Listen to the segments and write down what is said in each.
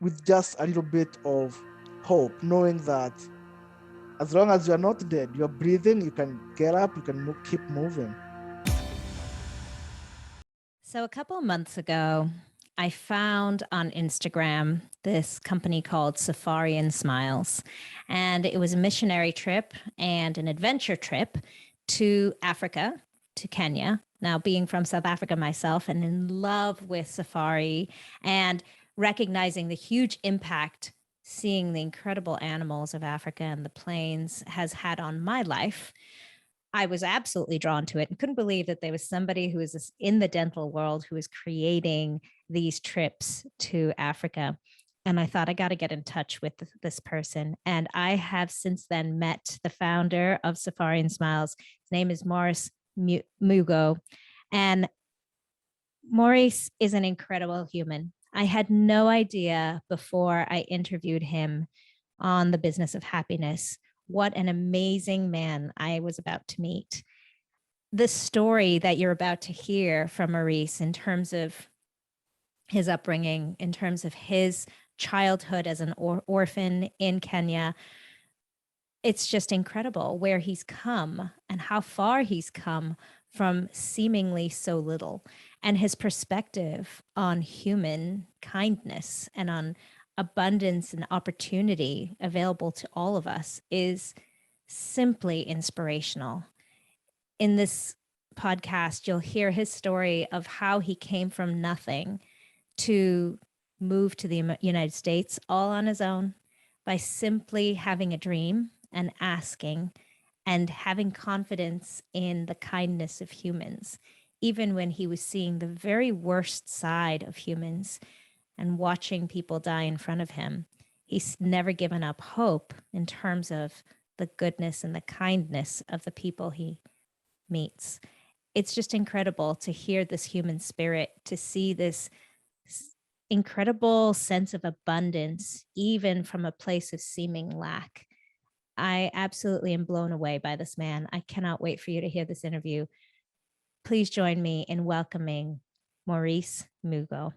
with just a little bit of hope, knowing that as long as you're not dead, you're breathing, you can get up, you can keep moving. So, a couple of months ago, I found on Instagram this company called Safari and Smiles. And it was a missionary trip and an adventure trip to Africa, to Kenya. Now, being from South Africa myself and in love with safari and recognizing the huge impact seeing the incredible animals of Africa and the plains has had on my life, I was absolutely drawn to it and couldn't believe that there was somebody who was in the dental world who was creating these trips to Africa. And I thought I got to get in touch with this person. And I have since then met the founder of Safari and Smiles. His name is Morris Mugo. And Maurice is an incredible human. I had no idea before I interviewed him on the business of happiness what an amazing man I was about to meet. The story that you're about to hear from Maurice in terms of his upbringing, in terms of his childhood as an orphan in Kenya, it's just incredible where he's come and how far he's come from seemingly so little. And his perspective on human kindness and on abundance and opportunity available to all of us is simply inspirational. In this podcast, you'll hear his story of how he came from nothing to move to the United States all on his own by simply having a dream and asking and having confidence in the kindness of humans, even when he was seeing the very worst side of humans and watching people die in front of him. He's never given up hope in terms of the goodness and the kindness of the people he meets. It's just incredible to hear this human spirit, to see this incredible sense of abundance, even from a place of seeming lack. I absolutely am blown away by this man. I cannot wait for you to hear this interview. Please join me in welcoming Maurice Mugo.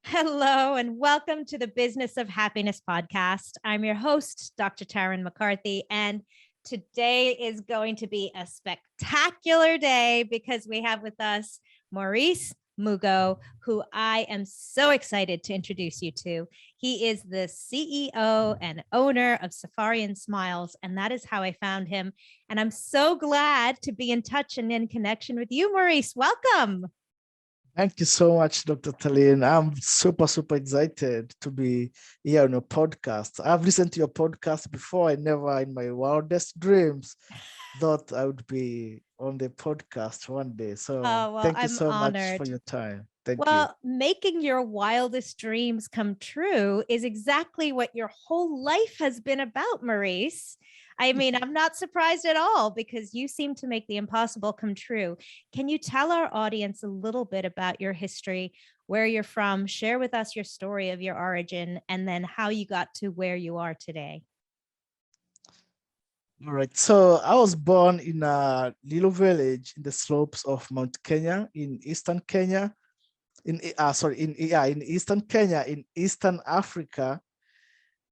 Hello, and welcome to the Business of Happiness podcast. I'm your host, Dr. Tarryn MacCarthy, and today is going to be a spectacular day because we have with us Maurice Mugo, who I am so excited to introduce you to. He is the CEO and owner of Safari and Smiles, and that is how I found him. And I'm so glad to be in touch and in connection with you, Maurice. Welcome. Thank you so much, Dr. Talin. I'm super excited to be here on your podcast. I've listened to your podcast before. I never in my wildest dreams thought I would be on the podcast one day. So thank you I'm so much for honored. your time. Thank you. Well, making your wildest dreams come true is exactly what your whole life has been about, Maurice. I mean, I'm not surprised at all because you seem to make the impossible come true. Can you tell our audience a little bit about your history, where you're from, share with us your story of your origin, and then how you got to where you are today? All right. So I was born in a little village in the slopes of Mount Kenya in eastern Kenya. In eastern Kenya, in Eastern Africa.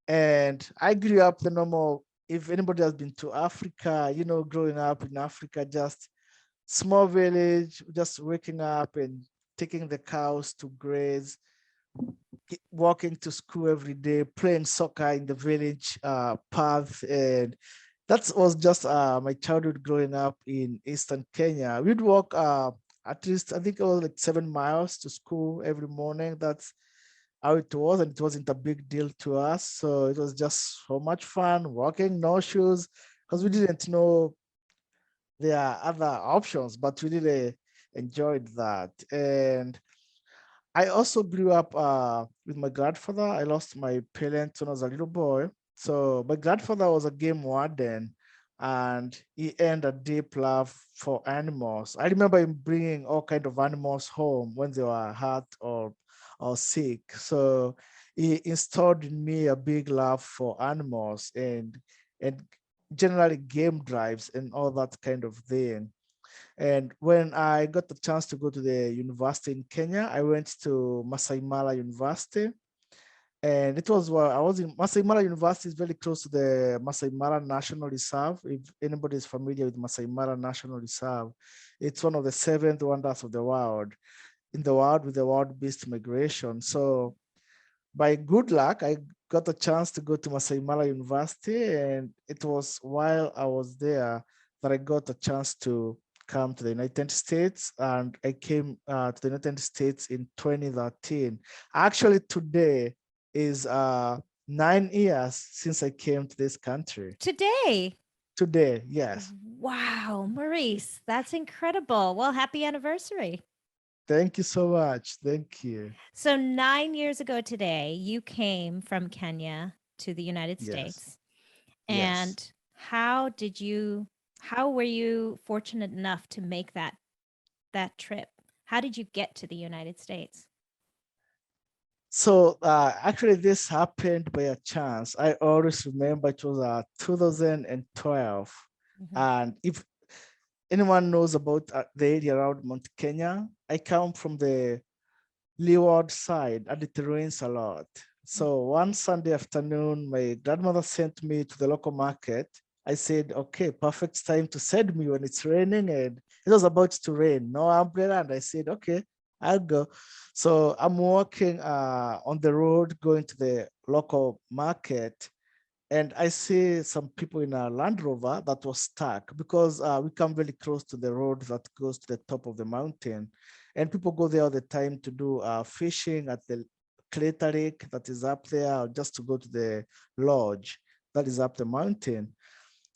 And I grew up the normal, if anybody has been to Africa, growing up in Africa, just small village, just waking up and taking the cows to graze, walking to school every day, playing soccer in the village path. And that was just my childhood growing up in Eastern Kenya. We'd walk at least, I think it was like 7 miles to school every morning. That's how it was, and it wasn't a big deal to us. So it was just so much fun walking, no shoes, because we didn't know there are other options, but we really enjoyed that. And I also grew up with my grandfather. I lost my parents when I was a little boy. So my grandfather was a game warden, and he earned a deep love for animals. I remember him bringing all kinds of animals home when they were hurt or sick. So he installed in me a big love for animals and generally game drives and all that kind of thing. And when I got the chance to go to the university in Kenya, I went to Masai Mara University. And it was I was in Masai Mara University, is very close to the Masai Mara National Reserve. If anybody is familiar with Masai Mara National Reserve, it's one of the seventh wonders of the world, in the world with the world-based migration. So by good luck, I got a chance to go to Masai Mara University, and it was while I was there that I got a chance to come to the United States, and I came to the United States in 2013. Actually, today is 9 years since I came to this country. Today. Today, yes. Wow, Maurice, that's incredible. Well, happy anniversary. Thank you so much. Thank you. So 9 years ago today, you came from Kenya to the United Yes, States. yes. And how were you fortunate enough to make that trip? How did you get to the United States? So actually, this happened by a chance. I always remember it was 2012. Mhm. And if anyone knows about the area around Mount Kenya, I come from the leeward side and it rains a lot. So one Sunday afternoon, my grandmother sent me to the local market. I said, okay, perfect time to send me when it's raining. And it was about to rain, no umbrella. And I said, okay, I'll go. So I'm walking on the road going to the local market, and I see some people in a Land Rover that was stuck because we come very close to the road that goes to the top of the mountain. And people go there all the time to do fishing at the crater lake that is up there, or just to go to the lodge that is up the mountain.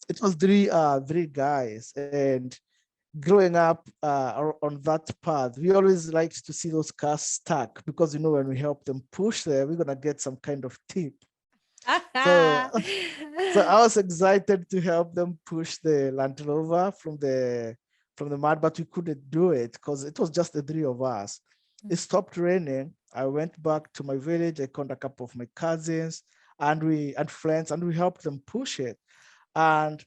It was three guys. And growing up on that path, we always liked to see those cars stuck because, when we help them push there, we're going to get some kind of tip. So so I was excited to help them push the Land Rover from the mud, but we couldn't do it because it was just the three of us. It stopped raining. I went back to my village. I called a couple of my cousins and friends, and we helped them push it. And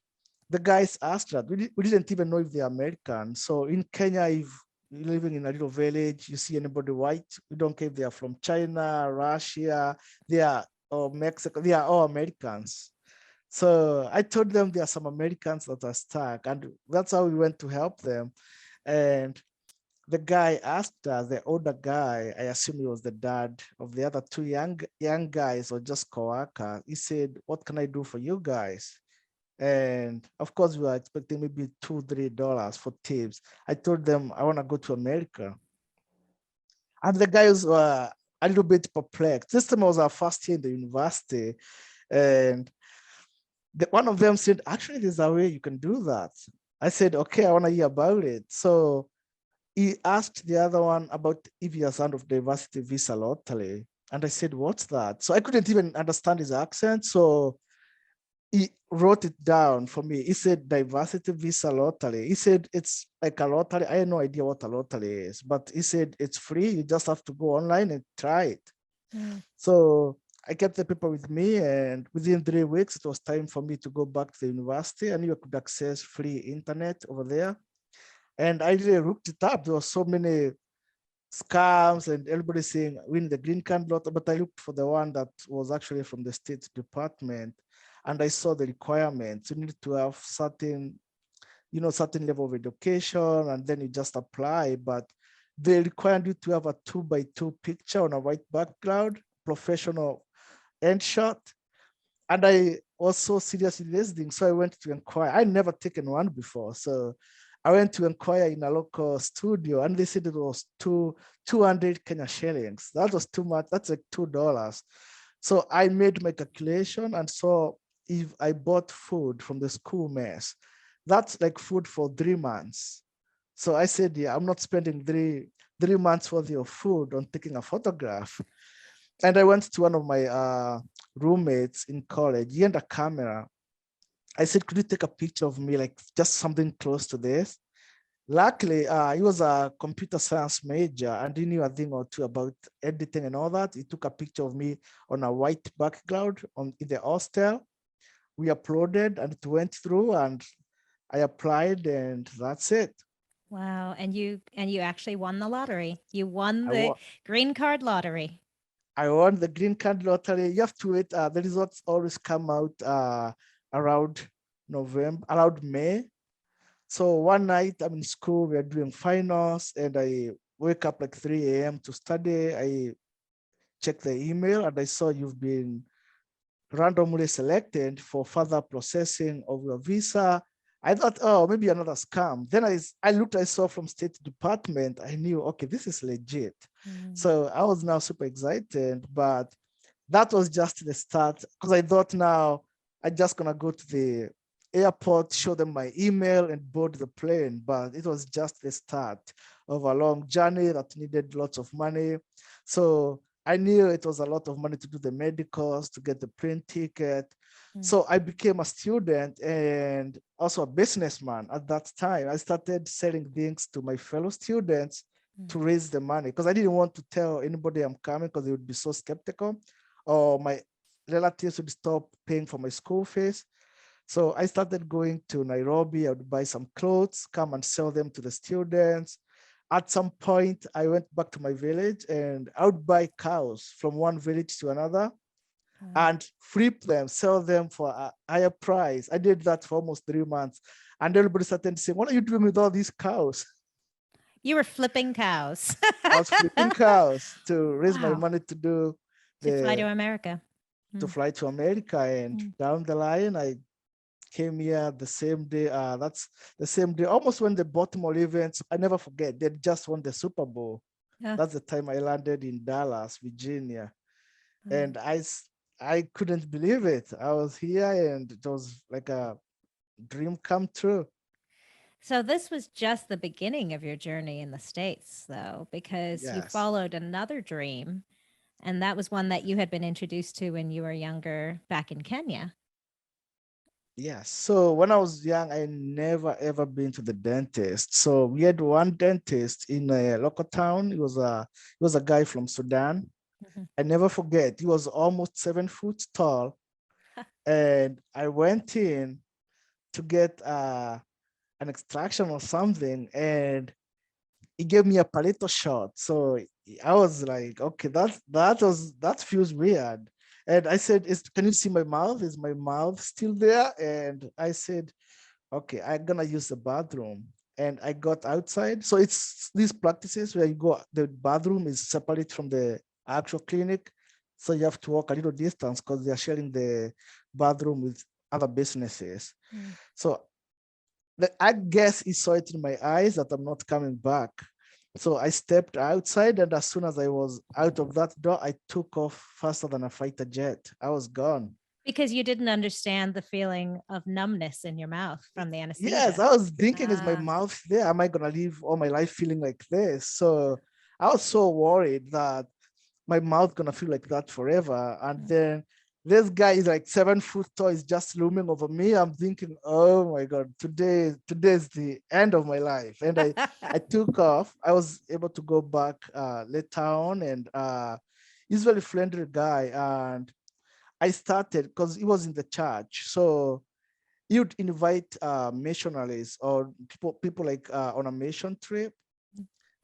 the guys asked us. We didn't even know if they're American. So in Kenya, if you're living in a little village, you see anybody white, we don't care if they are from China, Russia, they are or Mexico, they are all Americans. So I told them there are some Americans that are stuck, and that's how we went to help them. And the guy asked us, the older guy, I assume he was the dad of the other two young guys or just co-worker. He said, "What can I do for you guys?" And of course, we were expecting maybe $2, $3 for tips. I told them I want to go to America, and the guys were a little bit perplexed. This time I was our first year in the university, and one of them said, "Actually, there's a way you can do that." I said, "Okay, I want to hear about it." So he asked the other one about if he has heard of diversity visa lottery. And I said, "What's that?" So I couldn't even understand his accent. So he wrote it down for me. He said diversity visa lottery. He said it's like a lottery. I had no idea what a lottery is, but he said it's free. You just have to go online and try it. Mm. So I kept the paper with me, and within 3 weeks, it was time for me to go back to the university. I knew I could access free internet over there. And I really looked it up. There were so many scams and everybody saying win the green card lot, but I looked for the one that was actually from the State Department, and I saw the requirements. You need to have certain level of education, and then you just apply. But they required you to have a 2x2 picture on a white background, professional end shot. And I was so serious in listening, so I went to inquire. I never taken one before, so I went to inquire in a local studio, and they said it was 200 Kenya shillings. That was too much. That's like $2. So I made my calculation and saw if I bought food from the school mess, that's like food for 3 months. So I said, yeah, I'm not spending three months worth of food on taking a photograph. And I went to one of my roommates in college. He had a camera. I said, could you take a picture of me, like just something close to this? Luckily, he was a computer science major and he knew a thing or two about editing and all that. He took a picture of me on a white background in the hostel. We uploaded and it went through, and I applied, and that's it. Wow. And you actually won the lottery. You won I the wa- green card lottery. I won the green card lottery. You have to wait. The results always come out around around May. So one night I'm in school, we are doing finals, and I wake up like 3 a.m. to study. I check the email and I saw you've been randomly selected for further processing of your visa. I thought, oh, maybe another scam. Then I looked, I saw from State Department. I knew, okay, this is legit. So I was now super excited, but that was just the start because I thought now I'm just gonna go to the airport, show them my email and board the plane. But it was just the start of a long journey that needed lots of money. So I knew it was a lot of money to do the medicals, to get the plane ticket. So I became a student and also a businessman at that time. I started selling things to my fellow students to raise the money because I didn't want to tell anybody I'm coming because they would be so skeptical, or my relatives would stop paying for my school fees. So I started going to Nairobi. I would buy some clothes, come and sell them to the students. At some point, I went back to my village and I would buy cows from one village to another and flip them, sell them for a higher price. I did that for almost 3 months. And everybody started saying, what are you doing with all these cows? You were flipping cows. I was flipping cows to raise my Wow. money to do To fly to the America. to fly to America. And down the line, I came here the same day. That's the same day, almost when the Baltimore events, I never forget, they just won the Super Bowl. That's the time I landed in Dallas, Virginia. And I couldn't believe it. I was here and it was like a dream come true. So this was just the beginning of your journey in the States, though, because you Yes. followed another dream, and that was one that you had been introduced to when you were younger back in Kenya. Yes. So when I was young, I never ever been to the dentist. So we had one dentist in a local town. He was a guy from Sudan. I never forget. He was almost 7 foot tall, and I went in to get an extraction or something, and he gave me a palito shot. So I was like, okay, that feels weird. And I said, can you see my mouth? Is my mouth still there? And I said, okay, I'm gonna use the bathroom. And I got outside. So it's these practices where you go, the bathroom is separate from the actual clinic. So you have to walk a little distance because they are sharing the bathroom with other businesses. So I guess he saw it in my eyes that I'm not coming back. So I stepped outside, and as soon as I was out of that door, I took off faster than a fighter jet. I was gone. Because you didn't understand the feeling of numbness in your mouth from the Yes, anesthesia. I was thinking, is my Ah. mouth there? Am I gonna live all my life feeling like this? So I was so worried that my mouth gonna feel like that forever. And then this guy is like 7 foot tall, is just looming over me. I'm thinking, oh my God, today's the end of my life. And I took off. I was able to go back later on, and he's a very friendly guy. And I started because he was in the church. So you'd invite missionaries or people like on a mission trip.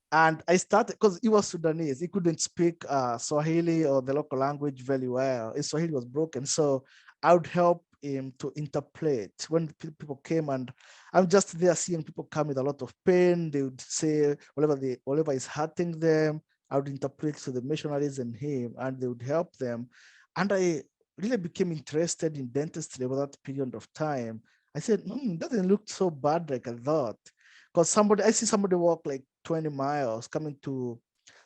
And I started because he was Sudanese. He couldn't speak Swahili or the local language very well. His Swahili was broken. So I would help him to interpret when people came, and I'm just there seeing people come with a lot of pain. They would say whatever is hurting them. I would interpret to the missionaries and him, and they would help them. And I really became interested in dentistry over that period of time. I said, it doesn't look so bad like I thought. Because I see somebody walk like 20 miles coming to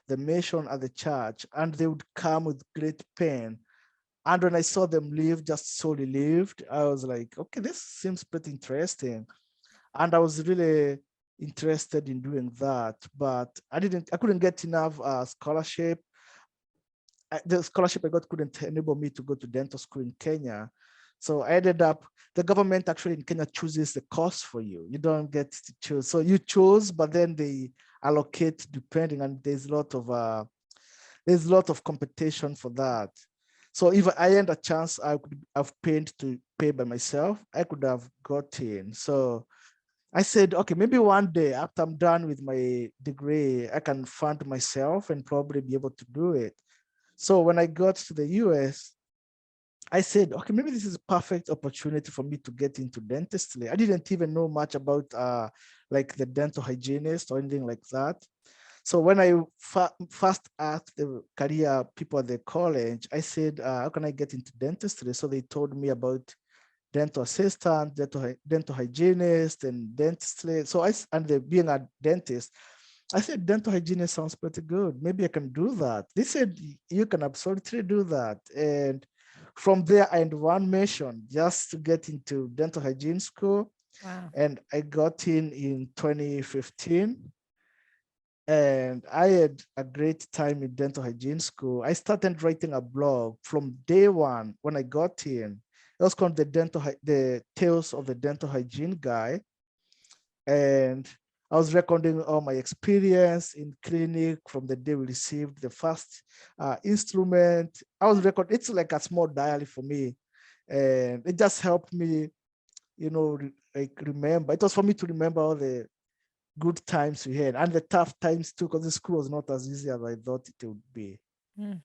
the mission at the church, and they would come with great pain. And when I saw them leave, just so relieved, I was like, okay, this seems pretty interesting. And I was really interested in doing that, but I couldn't get enough scholarship. The scholarship I got couldn't enable me to go to dental school in Kenya. So I ended up, the government actually in Kenya chooses the course for you. You don't get to choose. So you choose, but then they allocate depending, and there's a lot of competition for that. So if I had a chance, I could have paid to pay by myself, I could have got in. So I said, okay, maybe one day after I'm done with my degree, I can fund myself and probably be able to do it. So when I got to the US, I said, okay, maybe this is a perfect opportunity for me to get into dentistry. I didn't even know much about like the dental hygienist or anything like that. So when I first asked the career people at the college, I said, how can I get into dentistry? So they told me about dental assistant, dental hygienist, and dentistry. So being a dentist, I said, dental hygienist sounds pretty good. Maybe I can do that. They said, you can absolutely do that. And from there, I had one mission just to get into dental hygiene school. Wow. And I got in 2015. And I had a great time in dental hygiene school. I started writing a blog from day one when I got in. It was called the Tales of the Dental Hygiene Guy. And I was recording all my experience in clinic from the day we received the first instrument. I was recording, it's like a small diary for me. And it just helped me, like remember. It was for me to remember all the good times we had and the tough times too, because the school was not as easy as I thought it would be. Mm.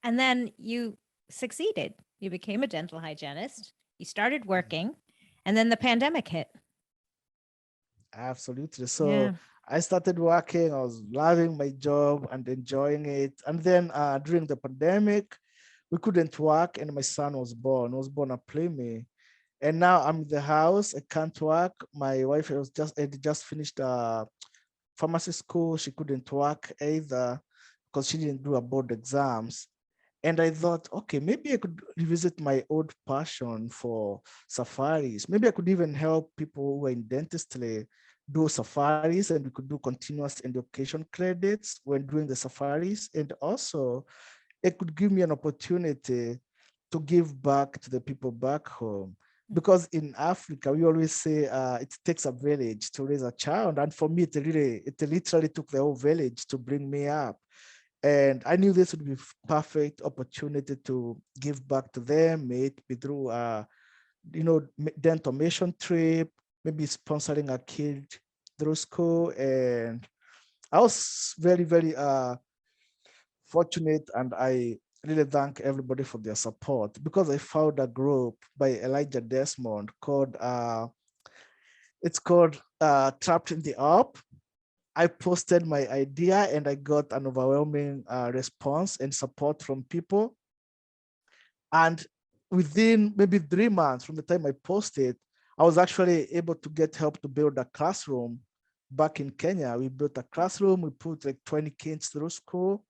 And then you succeeded. You became a dental hygienist. You started working, and then the pandemic hit. Absolutely. So Yeah. I started working, I was loving my job and enjoying it. And then during the pandemic, we couldn't work and my son was born a playmate. And now I'm in the house, I can't work. My wife had just finished pharmacy school. She couldn't work either because she didn't do her board exams. And I thought, okay, maybe I could revisit my old passion for safaris. Maybe I could even help people who are in dentistry do safaris, and we could do continuous education credits when doing the safaris. And also, it could give me an opportunity to give back to the people back home. Because in Africa, we always say it takes a village to raise a child. And for me, it literally took the whole village to bring me up. And I knew this would be perfect opportunity to give back to them, may it be through dental mission trip, maybe sponsoring a kid through school. And I was very, very fortunate, and I really thank everybody for their support, because I found a group by Elijah Desmond called Trapped in the Up. I posted my idea and I got an overwhelming response and support from people. And within maybe 3 months from the time I posted, I was actually able to get help to build a classroom back in Kenya. We built a classroom, we put like 20 kids through school.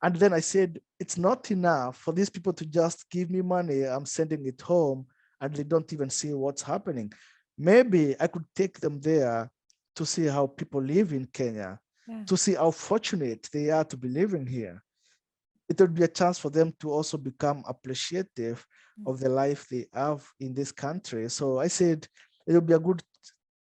And then I said, it's not enough for these people to just give me money. I'm sending it home and they don't even see what's happening. Maybe I could take them there to see how people live in Kenya, to see how fortunate they are to be living here. It would be a chance for them to also become appreciative of the life they have in this country. So I said, it would be a good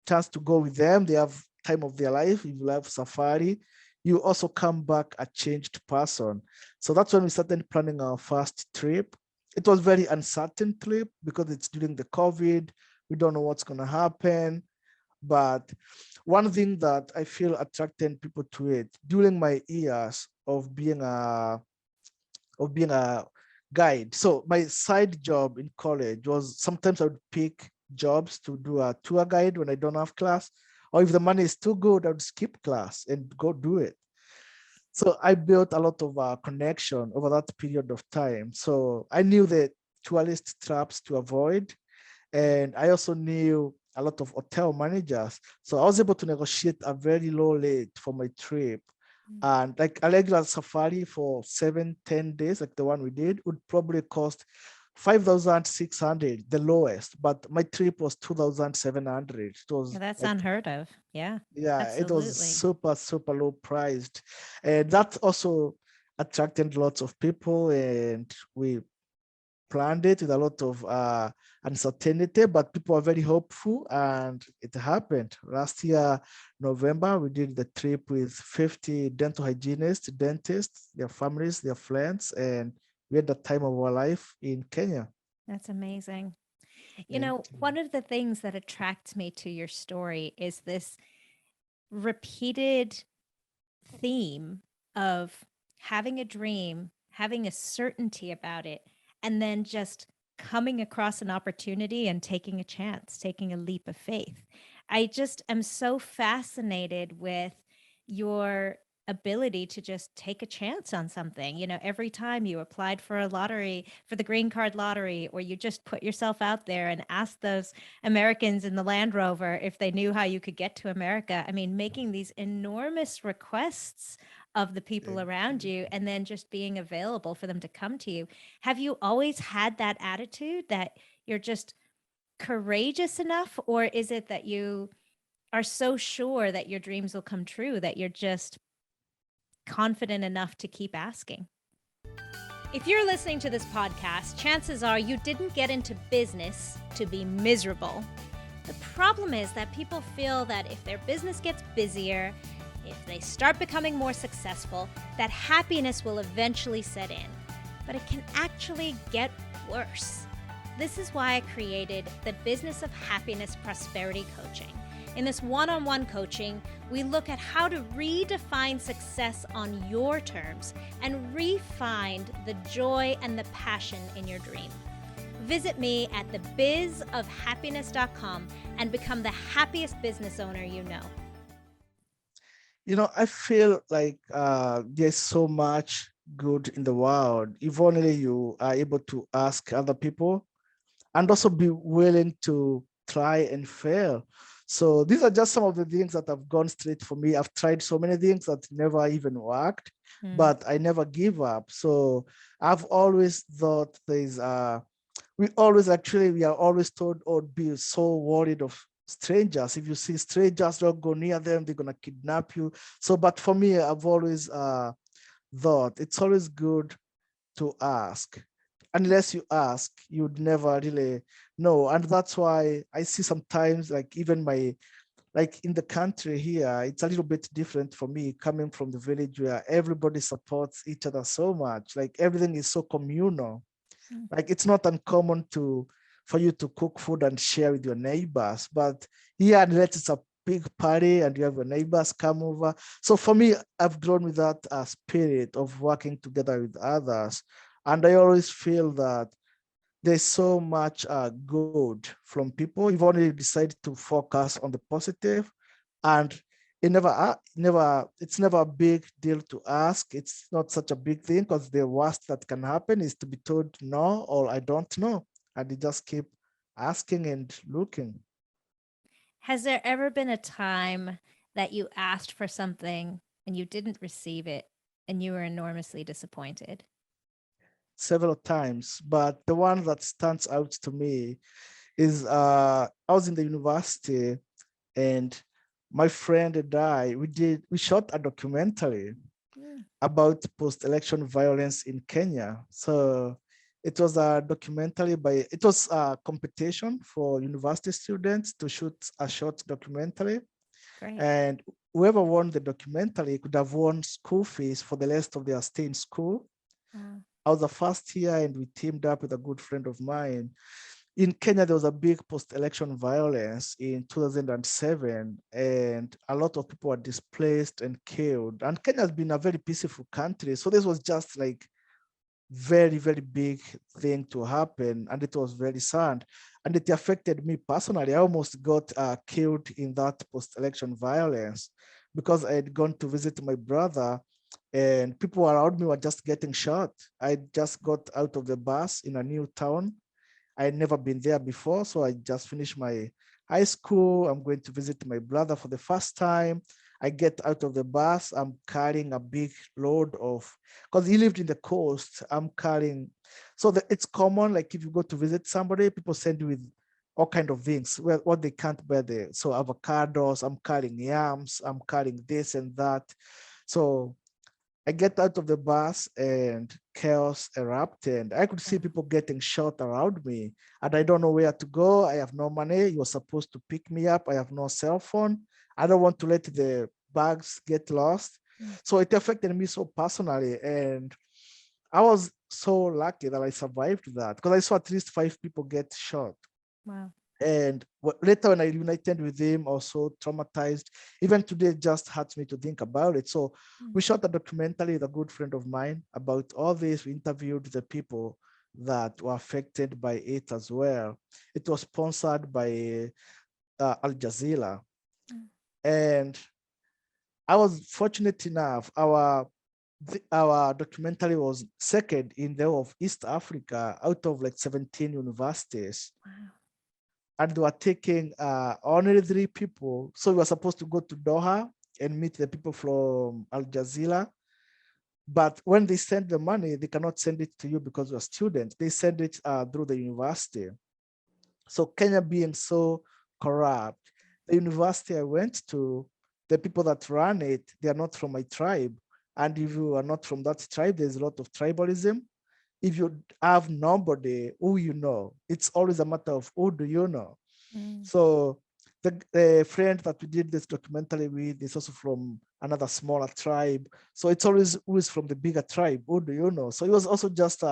chance to go with them. They have time of their life. If you love safari, you also come back a changed person. So that's when we started planning our first trip. It was very uncertain trip because it's during the COVID. We don't know what's going to happen. But one thing that I feel attracted people to it during my years of being a guide. So my side job in college was sometimes I would pick jobs to do a tour guide when I don't have class, or if the money is too good, I would skip class and go do it. So I built a lot of connection over that period of time. So I knew the tourist traps to avoid. And I also knew a lot of hotel managers. So I was able to negotiate a very low rate for my trip. And like a regular safari for 7-10 days, like the one we did, would probably cost 5,600, the lowest, but my trip was 2,700. It was That's like, unheard of. Yeah, yeah, it was absolutely. super, super low priced. And that also attracted lots of people. And we planned it with a lot of uncertainty, but people are very hopeful, and it happened. Last year, November, we did the trip with 50 dental hygienists, dentists, their families, their friends, and we had the time of our life in Kenya. That's amazing. Thank you. One of the things that attracts me to your story is this repeated theme of having a dream, having a certainty about it, and then just coming across an opportunity and taking a chance, taking a leap of faith. I just am so fascinated with your ability to just take a chance on something. You know, every time you applied for a lottery, for the green card lottery, or you just put yourself out there and asked those Americans in the Land Rover if they knew how you could get to America. I mean, making these enormous requests of the people around you and then just being available for them to come to you. Have you always had that attitude that you're just courageous enough, or is it that you are so sure that your dreams will come true that you're just confident enough to keep asking? If you're listening to this podcast, chances are you didn't get into business to be miserable. The problem is that people feel that if their business gets busier, if they start becoming more successful, that happiness will eventually set in. But it can actually get worse. This is why I created the Business of Happiness Prosperity Coaching. In this one-on-one coaching, we look at how to redefine success on your terms and re-find the joy and the passion in your dream. Visit me at thebizofhappiness.com and become the happiest business owner you know. You know, I feel like there's so much good in the world. If only you are able to ask other people and also be willing to try and fail. So these are just some of the things that have gone straight for me. I've tried so many things that never even worked, but I never give up. So I've always thought we are always told, oh, be so worried of strangers. If you see strangers, don't go near them, they're gonna kidnap you. So, but for me, I've always thought it's always good to ask. Unless you ask, you'd never really know. And that's why I see sometimes, like even like in the country here, it's a little bit different for me coming from the village where everybody supports each other so much. Like everything is so communal. Like it's not uncommon for you to cook food and share with your neighbors. But here, unless it's a big party and you have your neighbors come over. So for me, I've grown with that spirit of working together with others. And I always feel that there's so much good from people. You've only decided to focus on the positive, and it's never a big deal to ask. It's not such a big thing because the worst that can happen is to be told no or I don't know, and you just keep asking and looking. Has there ever been a time that you asked for something and you didn't receive it and you were enormously disappointed? Several times, but the one that stands out to me is I was in the university, and my friend and I we shot a documentary about post-election violence in Kenya. So it was a documentary it was a competition for university students to shoot a short documentary. Great. And whoever won the documentary could have won school fees for the rest of their stay in school. I was the first year, and we teamed up with a good friend of mine. In Kenya, there was a big post-election violence in 2007, and a lot of people were displaced and killed. And Kenya has been a very peaceful country. So this was just like very, very big thing to happen. And it was very sad. And it affected me personally. I almost got killed in that post-election violence because I had gone to visit my brother, and people around me were just getting shot. I just got out of the bus in a new town. I had never been there before, so I just finished my high school. I'm going to visit my brother for the first time. I get out of the bus. I'm carrying a big load because he lived in the coast. I'm carrying, so it's common. Like if you go to visit somebody, people send you with all kind of things, what they can't bear there. So avocados, I'm carrying yams, I'm carrying this and that. So I get out of the bus and chaos erupted. I could see people getting shot around me, and I don't know where to go. I have no money. You're supposed to pick me up. I have no cell phone. I don't want to let the bags get lost. So it affected me so personally. And I was so lucky that I survived that because I saw at least 5 people get shot. Wow. And later when I reunited with him, also traumatized. Even today, it just hurts me to think about it. So we shot a documentary with a good friend of mine about all this. We interviewed the people that were affected by it as well. It was sponsored by Al Jazeera. And I was fortunate enough, our documentary was second in the whole of East Africa out of like 17 universities. Wow. And they were taking only 3 people. So we were supposed to go to Doha and meet the people from Al Jazeera. But when they send the money, they cannot send it to you because you're a student. They send it through the university. So Kenya being so corrupt, the university I went to, the people that run it, they are not from my tribe. And if you are not from that tribe, there's a lot of tribalism. If you have nobody who you know, it's always a matter of who do you know. So the friend that we did this documentary with is also from another smaller tribe. So it's always who is from the bigger tribe, who do you know? So it was also just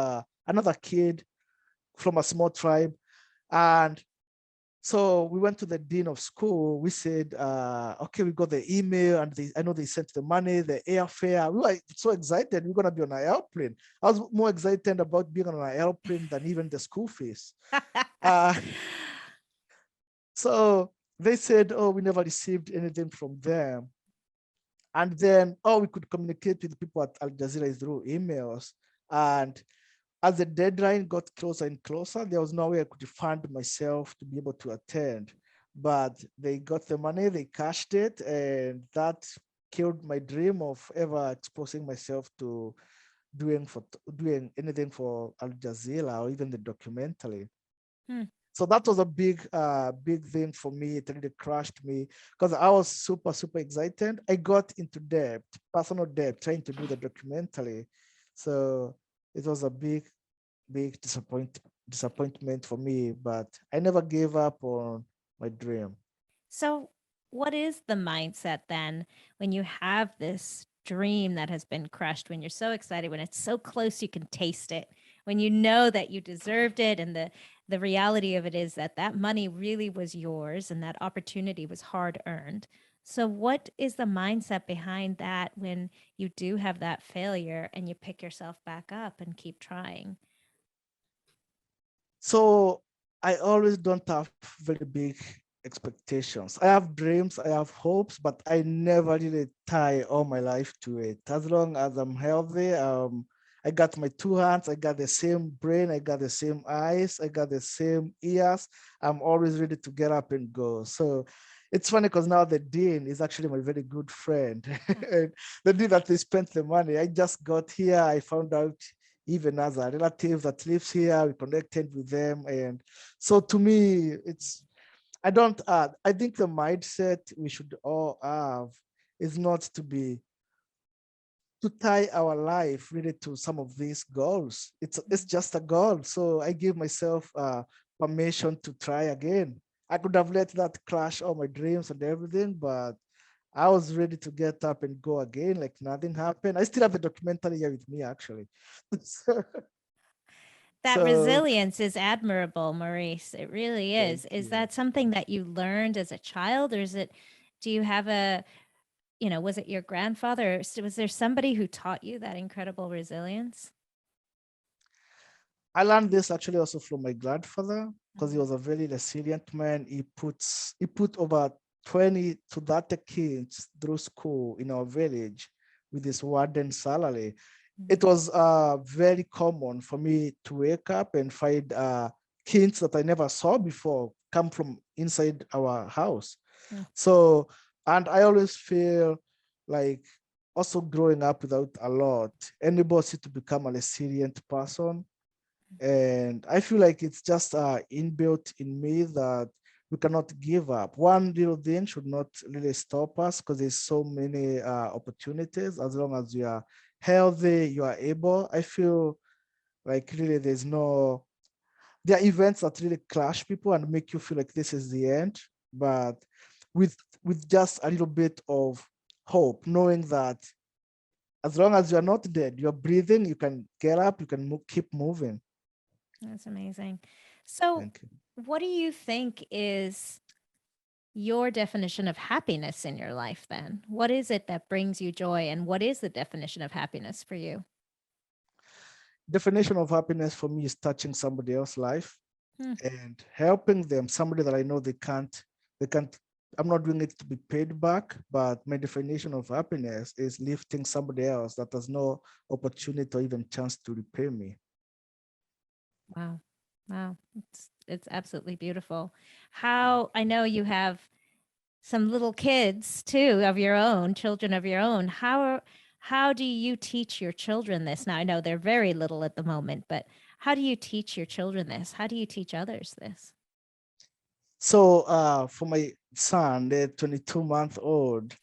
another kid from a small tribe. And so we went to the dean of school. We said, okay, we got the email and I know they sent the money, the airfare. We were so excited. We're going to be on an airplane. I was more excited about being on an airplane than even the school fees. So they said, oh, we never received anything from them. And then, oh, we could communicate with people at Al Jazeera through emails. And as the deadline got closer and closer, there was no way I could fund myself to be able to attend. But they got the money, they cashed it, and that killed my dream of ever exposing myself to doing anything for Al Jazeera or even the documentary. So that was a big thing for me. It really crushed me because I was super, super excited. I got into debt, personal debt, trying to do the documentary. So it was a big disappointment for me, but I never gave up on my dream. So, what is the mindset then when you have this dream that has been crushed, when you're so excited, when it's so close you can taste it, when you know that you deserved it, and the reality of it is that that money really was yours and that opportunity was hard earned. So, what is the mindset behind that when you do have that failure and you pick yourself back up and keep trying? So I always don't have very big expectations. I have dreams, I have hopes, but I never really tie all my life to it. As long as I'm healthy, I got my 2 hands, I got the same brain, I got the same eyes, I got the same ears. I'm always ready to get up and go. So it's funny because now the dean is actually my very good friend. And the dean that they spent the money, I just got here, I found out even as a relative that lives here, we connected with them. And so to me, I think the mindset we should all have is not to tie our life really to some of these goals. It's just a goal. So I give myself permission to try again. I could have let that crash all my dreams and everything, but I was ready to get up and go again, like nothing happened. I still have the documentary here with me, actually. so, That so resilience is admirable, Maurice. It really thank is. Is you. that something that you learned as a child, or is it, do you have a, was it your grandfather? Was there somebody who taught you that incredible resilience? I learned this actually also from my grandfather because he was a very resilient man. He put over 20 to 30 kids through school in our village with his warden salary. It was very common for me to wake up and find kids that I never saw before come from inside our house. So, and I always feel like also growing up without a lot, anybody to become a resilient person. And I feel like it's just inbuilt in me that we cannot give up. One little thing should not really stop us because there's so many opportunities. As long as you are healthy, you are able. I feel like really there are events that really clash people and make you feel like this is the end. But with with just a little bit of hope, knowing that as long as you're not dead, you're breathing, you can get up, you can keep moving. That's amazing. So, Thank you. what do you think is your definition of happiness in your life then? What is it that brings you joy, and what is the definition of happiness for you? Definition of happiness for me is touching somebody else's life Hmm. and helping them, somebody that I know they can't, I'm not doing it to be paid back, but my definition of happiness is lifting somebody else that has no opportunity or even chance to repay me. Wow. Wow. It's absolutely beautiful. How I know you have some little kids too of your own, children of your own. How do you teach your children this? Now I know they're very little at the moment, but how do you teach your children this? How do you teach others this? So for my son, the 22-month-old,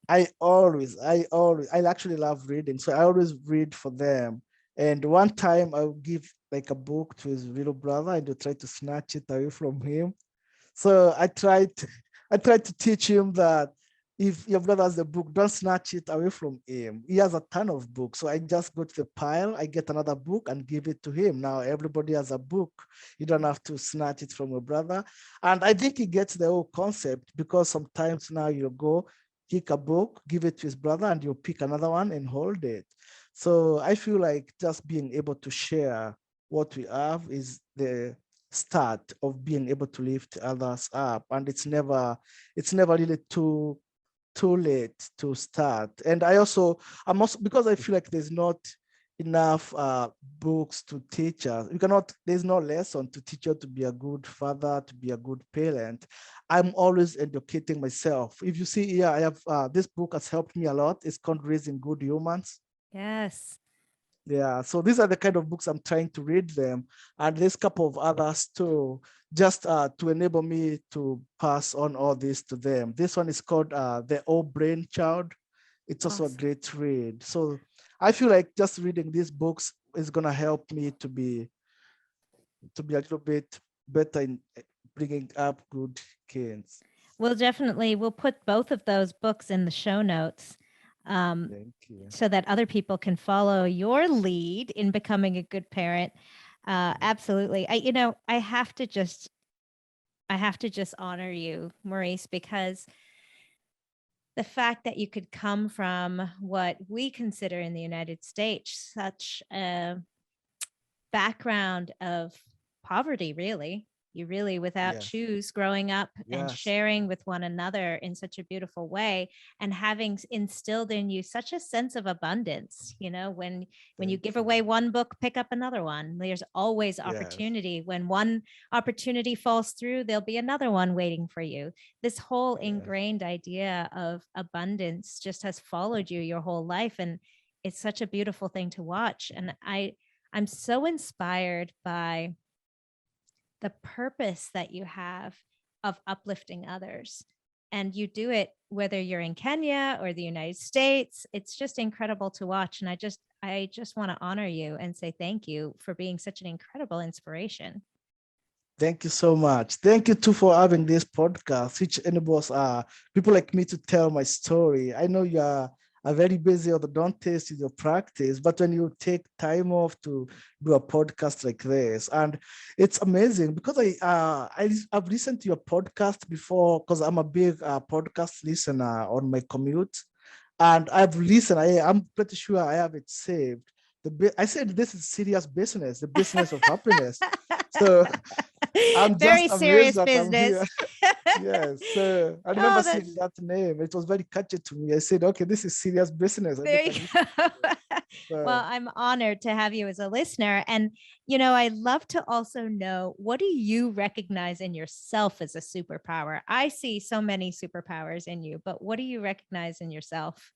I actually love reading. So I always read for them. And one time I'll give like a book to his little brother and to try to snatch it away from him. So I tried to teach him that if your brother has a book, don't snatch it away from him. He has a ton of books. So I just go to the pile, I get another book and give it to him. Now everybody has a book. You don't have to snatch it from your brother. And I think he gets the whole concept because sometimes now you go pick a book, give it to his brother, and you pick another one and hold it. So I feel like just being able to share what we have is the start of being able to lift others up, and it's never really too late to start. And I'm also, because I feel like there's not enough books to teach us. There's no lesson to teach you to be a good father, to be a good parent. I'm always educating myself. If you see here, I have this book has helped me a lot. It's called Raising Good Humans. Yes. Yeah, so these are the kind of books I'm trying to read them, and there's a couple of others too, just to enable me to pass on all this to them. This one is called The Old Brain Child. It's also a Awesome. great read. So I feel like just reading these books is gonna help me to be a little bit better in bringing up good kids. We'll put both of those books in the show notes. Um, Thank you. so that other people can follow your lead in becoming a good parent. Absolutely. I have to just honor you, Maurice, because the fact that you could come from what we consider in the United States such a background of poverty, really. You really, without Yes. shoes, growing up and Yes. sharing with one another in such a beautiful way, and having instilled in you such a sense of abundance. When you Thank give you. away one book, pick up another one. There's always Yes. opportunity. When one opportunity falls through, there'll be another one waiting for you. This whole Yes. ingrained idea of abundance just has followed you your whole life, and it's such a beautiful thing to watch. And I'm so inspired by the purpose that you have of uplifting others. And you do it whether you're in Kenya or the United States. It's just incredible to watch. And I just want to honor you and say thank you for being such an incredible inspiration. Thank you so much. Thank you too for having this podcast, which enables people like me to tell my story. I know you are very busy or don't taste with your practice, but when you take time off to do a podcast like this, and it's amazing because I've listened to your podcast before because I'm a big podcast listener on my commute, and I've listened. I'm pretty sure I have it saved. I said this is serious business, the business of happiness. So I'm just Very amazed serious that I'm here. business. Yes. So I remember Oh, seeing that's that name. It was very catchy to me. I said, okay, this is serious business. I there better you listen go. to this. Well, So I'm honored to have you as a listener. And, I'd love to also know, what do you recognize in yourself as a superpower? I see so many superpowers in you, but what do you recognize in yourself?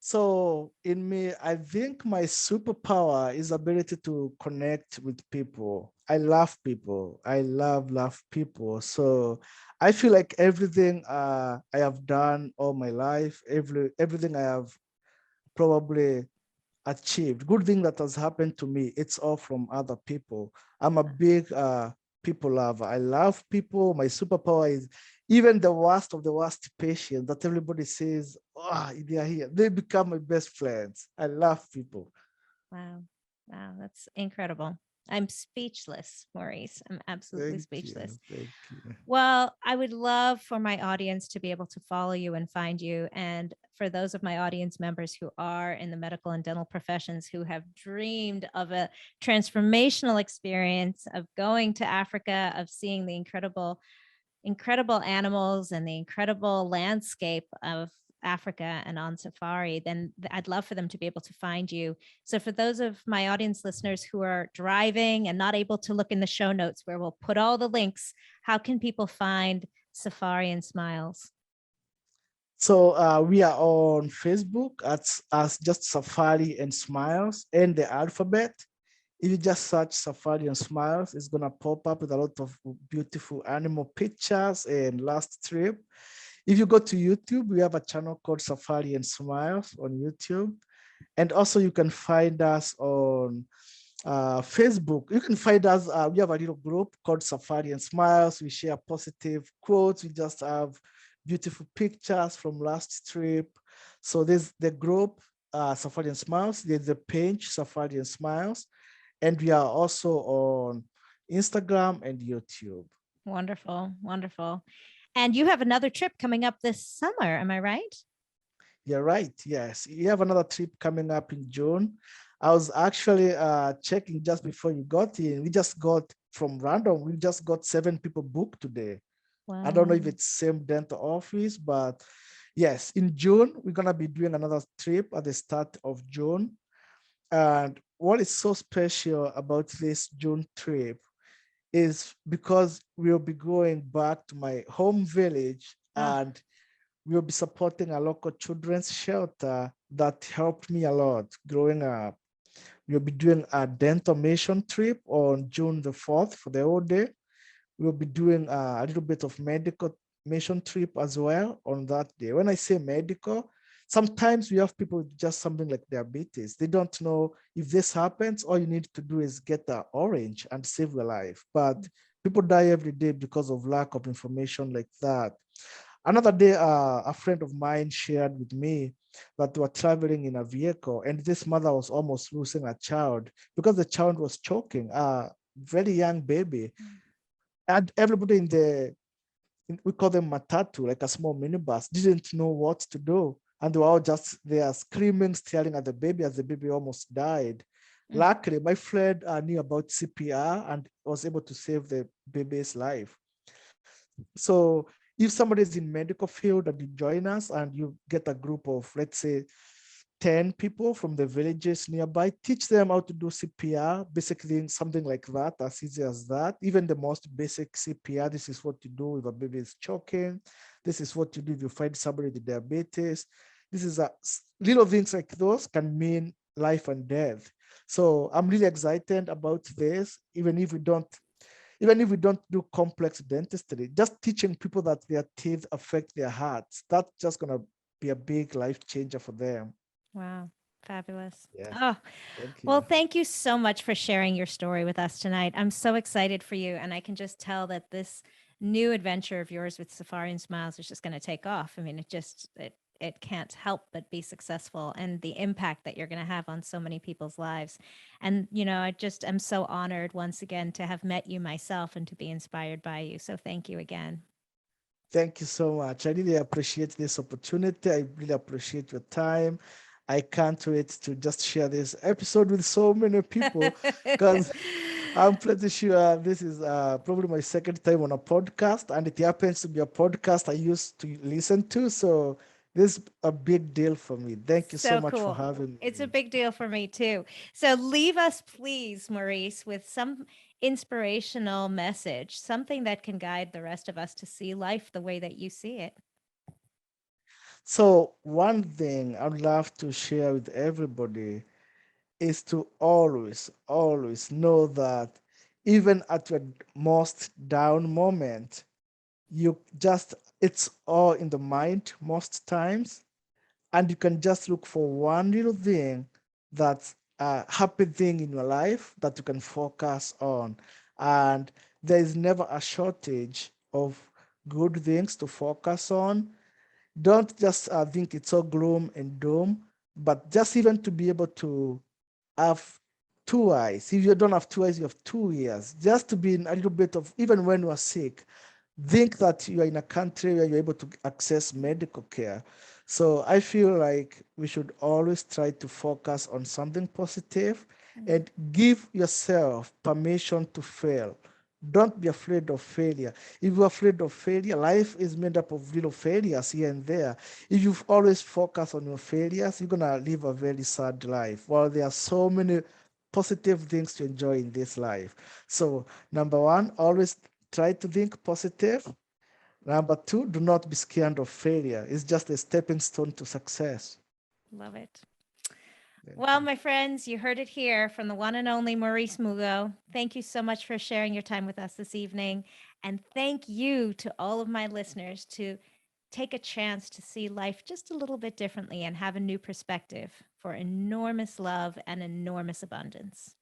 So in me, I think my superpower is ability to connect with people. I love people. I love people. So I feel like everything I have done all my life, everything I have probably achieved, good thing that has happened to me, it's all from other people. I'm a big people lover. I love people. My superpower is even the worst of the worst patient that everybody says, oh, they are here. They become my best friends. I love people. Wow. Wow, that's incredible. I'm speechless, Maurice. I'm absolutely Thank you. speechless. Thank you. Well, I would love for my audience to be able to follow you and find you. And for those of my audience members who are in the medical and dental professions who have dreamed of a transformational experience of going to Africa, of seeing the incredible animals and the incredible landscape of Africa and on safari, then I'd love for them to be able to find you. So, for those of my audience listeners who are driving and not able to look in the show notes where we'll put all the links, how can people find Safari and Smiles? So we are on Facebook as just Safari and Smiles and the alphabet. If you just search Safari and Smiles, it's gonna pop up with a lot of beautiful animal pictures and last trip. If you go to YouTube, we have a channel called Safari and Smiles on YouTube. And also you can find us on Facebook. You can find us, we have a little group called Safari and Smiles. We share positive quotes. We just have beautiful pictures from last trip. So there's the group, Safari and Smiles. There's the page, Safari and Smiles. And we are also on Instagram and YouTube. Wonderful, wonderful. And you have another trip coming up this summer, am I right? You're right. Yes. You have another trip coming up in June. I was actually checking just before you got in. We just got from random, we just got 7 people booked today. I don't know if Wow. it's same dental office, but yes, in June, we're going to be doing another trip at the start of June. And what is so special about this June trip is because we'll be going back to my home village Ah, and we'll be supporting a local children's shelter that helped me a lot growing up. We'll be doing a dental mission trip on June the 4th for the whole day. We'll be doing a little bit of medical mission trip as well on that day. When I say medical, sometimes we have people with just something like diabetes. They don't know if this happens, all you need to do is get an orange and save your life. But people die every day because of lack of information like that. Another day, a friend of mine shared with me that they were traveling in a vehicle and this mother was almost losing a child because the child was choking, a very young baby. And everybody we call them matatu, like a small minibus, didn't know what to do. And they were all just there screaming, staring at the baby as the baby almost died. mm, Luckily, my friend knew about CPR and was able to save the baby's life. So if somebody is in medical field and you join us and you get a group of, let's say, 10 people from the villages nearby, teach them how to do CPR, basically something like that, as easy as that. Even the most basic CPR, this is what you do if a baby is choking. This is what you do if you find somebody with diabetes. This is little things like those can mean life and death. So I'm really excited about this, even if we don't do complex dentistry, just teaching people that their teeth affect their hearts, that's just going to be a big life changer for them. wow. Fabulous. Yeah. Oh, Thank well, you. thank you so much for sharing your story with us tonight. I'm so excited for you. And I can just tell that this new adventure of yours with Safari and Smiles is just going to take off. I mean, it can't help but be successful and the impact that you're going to have on so many people's lives. And, I just am so honored once again to have met you myself and to be inspired by you. So thank you again. Thank you so much. I really appreciate this opportunity. I really appreciate your time. I can't wait to just share this episode with so many people because I'm pretty sure this is probably my second time on a podcast, and it happens to be a podcast I used to listen to. So this is a big deal for me. Thank you so So much for cool. having It's a me. big deal for me too. So leave us, please, Maurice, with some inspirational message, something that can guide the rest of us to see life the way that you see it. So one thing I'd love to share with everybody is to always know that even at your most down moment, you just, it's all in the mind most times. And you can just look for one little thing that's a happy thing in your life that you can focus on. And there is never a shortage of good things to focus on. Don't just think it's all gloom and doom, but just even to be able to have two eyes. If you don't have two eyes, you have 2 ears. Just to be in a little bit of, even when you are sick, think that you are in a country where you're able to access medical care. So I feel like we should always try to focus on something positive and give yourself permission to fail. Don't be afraid of failure. If you're afraid of failure, life is made up of little failures here and there. If you've always focused on your failures, you're gonna live a very sad life. While there are so many positive things to enjoy in this life. So, number one, always try to think positive. Number two, do not be scared of failure. It's just a stepping stone to success. Love it. Thank Well, you. my friends, you heard it here from the one and only Maurice Mugo. Thank you so much for sharing your time with us this evening. And thank you to all of my listeners to take a chance to see life just a little bit differently and have a new perspective for enormous love and enormous abundance.